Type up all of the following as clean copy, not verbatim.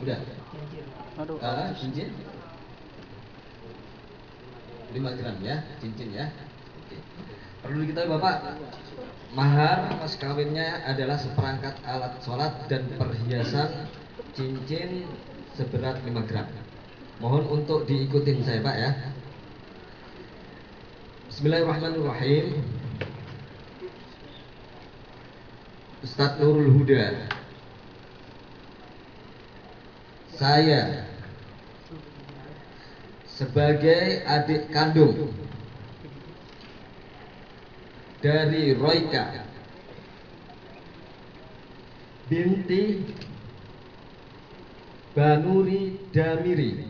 Udah. Aduh. Cincin 5 gram ya, cincin ya. Oke. Perlu diketahui Bapak, mahar mas kawinnya adalah seperangkat alat sholat dan perhiasan cincin seberat 5 gram. Mohon untuk diikutin saya Pak ya. Bismillahirrahmanirrahim. Ustadz Nurul Huda, saya sebagai adik kandung dari Royka binti Banuri Damiri,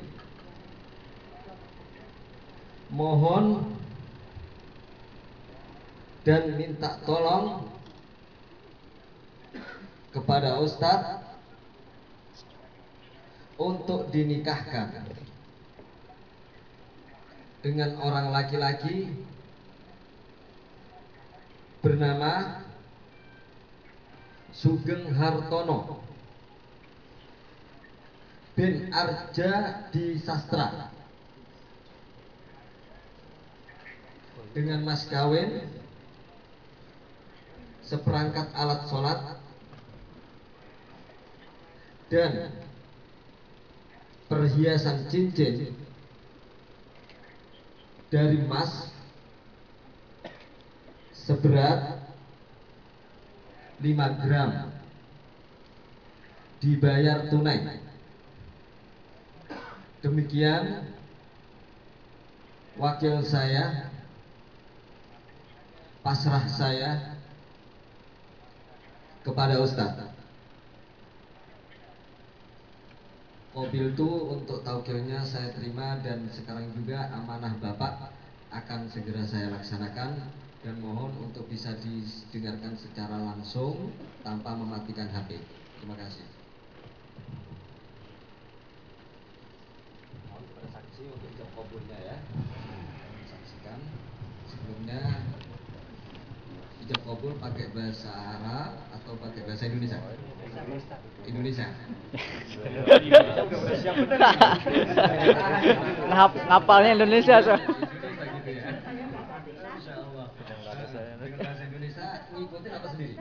mohon dan minta tolong kepada Ustadz untuk dinikahkan dengan orang laki-laki bernama Sugeng Hartono bin Arja di Sastra dengan mas kawin seperangkat alat sholat dan perhiasan cincin dari emas seberat 5 gram dibayar tunai. Demikian wakil saya, pasrah saya kepada Ustadz. Mobil itu untuk taukilnya saya terima dan sekarang juga amanah Bapak akan segera saya laksanakan dan mohon untuk bisa didengarkan secara langsung tanpa mematikan HP. Terima kasih. Mohon bersaksi untuk ijab kabulnya ya. Saksikan sebelumnya ijab kabul pakai bahasa Arab atau pakai bahasa Indonesia? Indonesia. Ngapalnya Indonesia so. Indonesia gitu ya. Insyaallah. Dengan bahasa Indonesia ngikutin apa sendiri?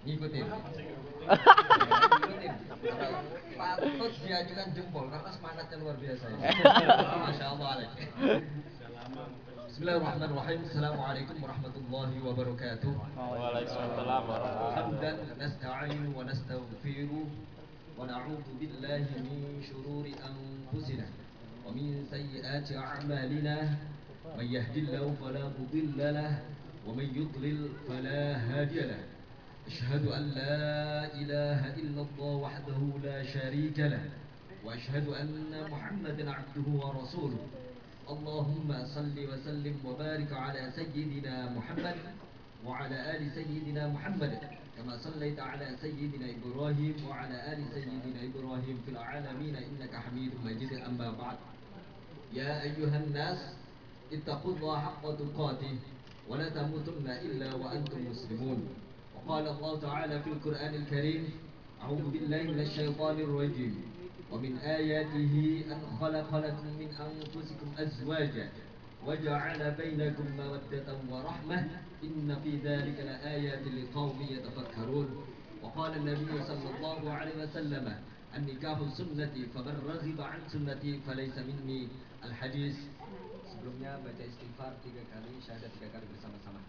Ngikutin. Ngikutin. Patut diajukan jempol karena semangatnya luar biasa ya. Masya Allah alaik. Bismillahirrahmanirrahim. Assalamualaikum warahmatullahi wabarakatuh. Waalaikumsalam warahmatullahi Hamdan nasta'inu wa nastaghfiruh wa na'udzu billahi min shururi anfusina wa min sayyiati a'malina may yahdihillahu fala mudilla lahu wa may yudlil fala hadiya lahu. Asyhadu an la ilaha illallah wahdahu la syarika lahu wa asyhadu anna Muhammadan 'abduhu wa rasuluh. Allahumma salli wa sallim wa barik ala sayyidina Muhammad wa ala ali sayyidina Muhammad kama sallaita ala sayyidina Ibrahim wa ala ali sayyidina Ibrahim fil alamin innaka Hamidum Majid. Amma ba'd. Ya ayyuhan nas ittaqullaha haqqa tuqatih wa la tamutunna illa wa antum muslimun. Wa qala Allah ta'ala fil Qur'anil Karim, a'udzu billahi minasy syaithanir rajim. ومن آياته أن خلق لكم من أنفسكم أزواجا وجعل بينكم مودة ورحمة إن في ذلك لآيات لقوم يتفكرون. وقال النبي صلى الله عليه وسلم النكاح سنتي فمن رغب عن سنتي فليس مني. الحديث. Sebelumnya baca istighfar 3 kali, syahadat 3 kali bersama-sama.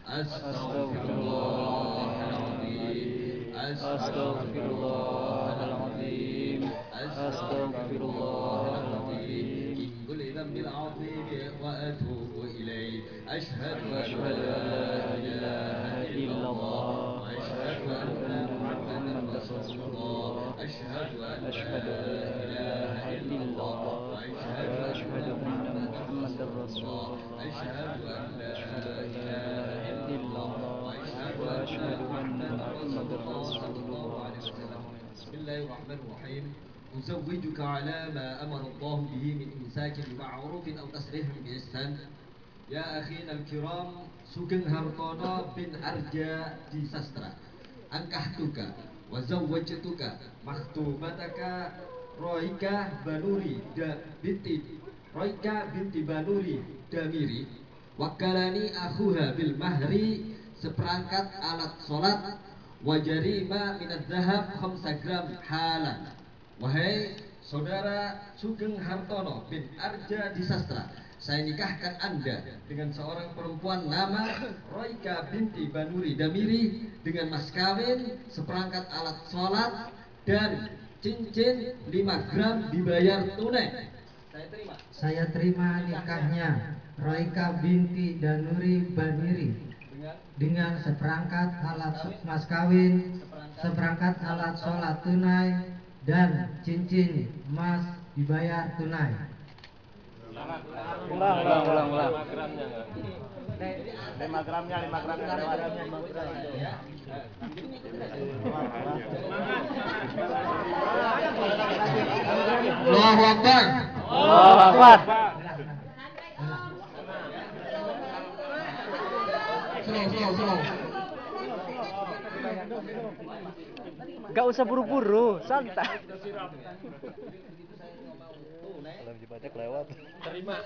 Astaghfirullahaladzim, Astaghfirullahaladzim, Astaghfirullahaladzim, min kulli dhanbin 'azim wa atubu ilaih. Asyhadu an la ilaha illallah wa asyhadu anna Muhammadan rasulullah. Asyhadu an la ilaha illallah wa asyhadu anna Muhammadan rasulullah. Asyhadu an la ilaha illallah wa asyhadu anna Muhammadan rasulullah. Bismillahirrahmanirrahim. Uzawwijuka ala ma amara Allah bihi min imsakin bima'rufin aw tasrihim bi ihsan. Ya akhina al-kiram Sugeng Hartono bin Arja di Sastra. Angkahtuka wa zawwajtuka makhtubataka Roika Banuri binti Roika binti Banuri Damiri wakalani akhuha bil mahri seperangkat alat solat wajarima minat zahab 5 gram halan. Wahai saudara Sugeng Hartono bin Arja Disastra, saya nikahkan Anda dengan seorang perempuan nama Roika binti Banuri Damiri dengan mas kawin seperangkat alat sholat dan cincin 5 gram dibayar tunai. Saya terima nikahnya Roika binti Danuri Baniri dengan seperangkat alat mas kawin, seperangkat alat sholat tunai dan cincin emas dibayar tunai. Ulang. 5 gramnya enggak? 5 gramnya. Allahu Akbar. Allahu Akbar. Slow. Gak usah buru-buru, santai. Kalau dibaca kelewat. Terima.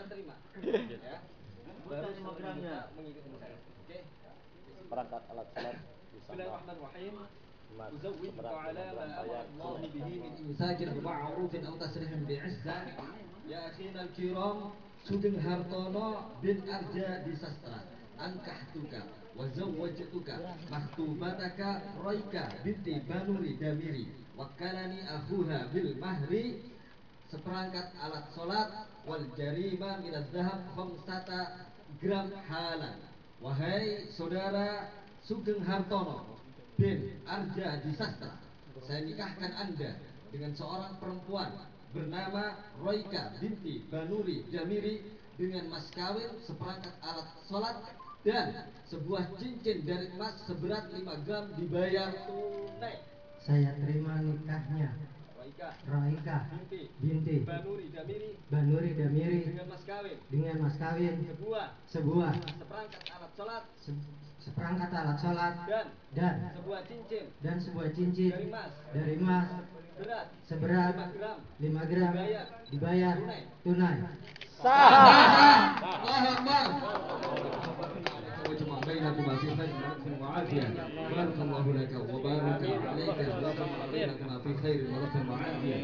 Baru 5 gramnya mengikuti saya. Oke. Perangkat alat salat Bismillahirrahmanirrahim. Uzawwij ta'ala ma Allah bihi min imsakin bima'rufin aw tasrihin bi'ihsan. Ya akhina al-kiram, Sugeng Hartono bin Arja Disastra, ankahtuka wa zawwajtuka makhtubataka Roika binti Banuri Damiri wakalani akhuha bil mahri seperangkat alat solat wal jarima minaz zahab 5 gram halan. Wahai saudara Sugeng Hartono bin Arja Disastra, saya nikahkan Anda dengan seorang perempuan bernama Roika binti Banuri Damiri dengan mas kawin seperangkat alat sholat dan sebuah cincin dari emas seberat 5 gram dibayar tunai. Saya terima nikahnya Roika binti Banuri Damiri dengan mas kawin sebuah seperangkat alat sholat dan sebuah cincin dari emas seberat 5 gram dibayar tunai. Allahu Akbar. وجمع بينكما في خير ولطف وعافية. بارك الله لك وبارك عليك وجمع بينكما في خير ولطف وعافية.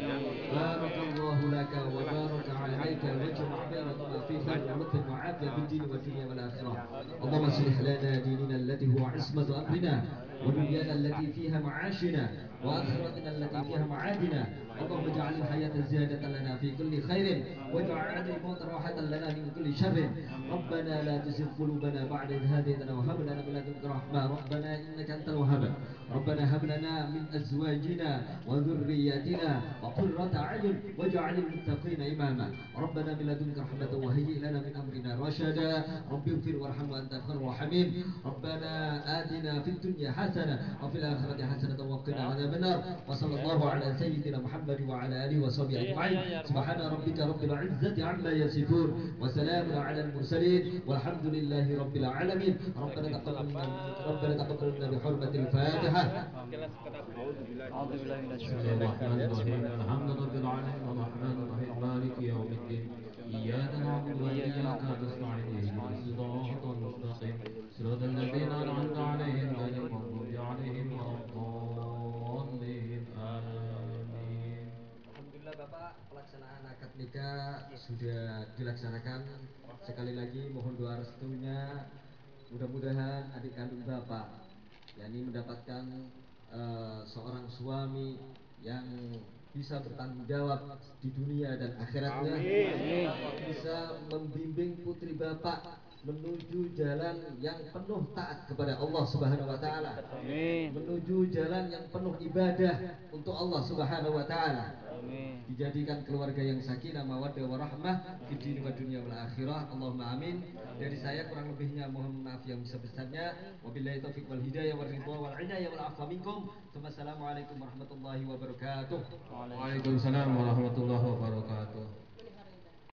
بارك الله لك وبارك عليك وجمع بينكما في خير ولطف وعافية في الدين والدنيا والآخرة. اللهم اصلح لنا ديننا التي هو عصمة أمرنا ودنيانا التي فيها معاشنا وآخرتنا التي فيها معادنا. اللهم اجعل الحياة زيادة لنا في كل خير واجعل الموت راحة لنا من كل شر. ربنا لا تزغ قلوبنا بعد إذ هديتنا وهب لنا من لدنك رحمة. ربنا إنك أنت الوهاب. ربنا هب لنا من أزواجنا وذرياتنا وقرة أعين واجعل المتقين إماما. ربنا من لدنك رحمة وهيئ لنا من أمرنا رشدا. رب اغفر وارحم وأنت خير الراحمين. ربنا آتنا في الدنيا حسنة وفي الآخرة حسنة وقنا عذاب النار. وصلى الله على سيدنا محمد وعلى آله وصحبه أجمعين. سبحان ربك رب العزة عما يصفون وسلام على المرسلين والحمد لله رب العالمين. ربنا تقبل منا بحرمة الفاتحة. أعوذ بالله من الشيطان الرحمن الرحيم الحمد لله رب العالمين الرحمن الرحيم مالك يوم الدين إياك نعبد وإياك نستعين اهدنا الصراط المستقيم صراط الذين أنعمت عليهم غير المغضوب عليهم ولا الضالين آمين. Alhamdulillah Bapak, pelaksanaan akad nikah sudah dilaksanakan. Sekali lagi mohon doa restunya. Mudah-mudahan adik kandung Bapak yakni mendapatkan seorang suami yang bisa bertanggung jawab di dunia dan akhiratnya. Bisa membimbing putri Bapak menuju jalan yang penuh taat kepada Allah Subhanahu wa taala. Menuju jalan yang penuh ibadah untuk Allah Subhanahu wa taala. Dijadikan keluarga yang sakinah mawaddah warahmah di dunia wa dunia wal akhirah. Allahumma amin. Dari saya kurang lebihnya mohon maaf yang besar-besarnya. Wabillahi taufiq wal hidayah wal ridha wal inayah wal afwa minkum. Wassalamualaikum warahmatullahi wabarakatuh. Waalaikumsalam warahmatullahi wabarakatuh.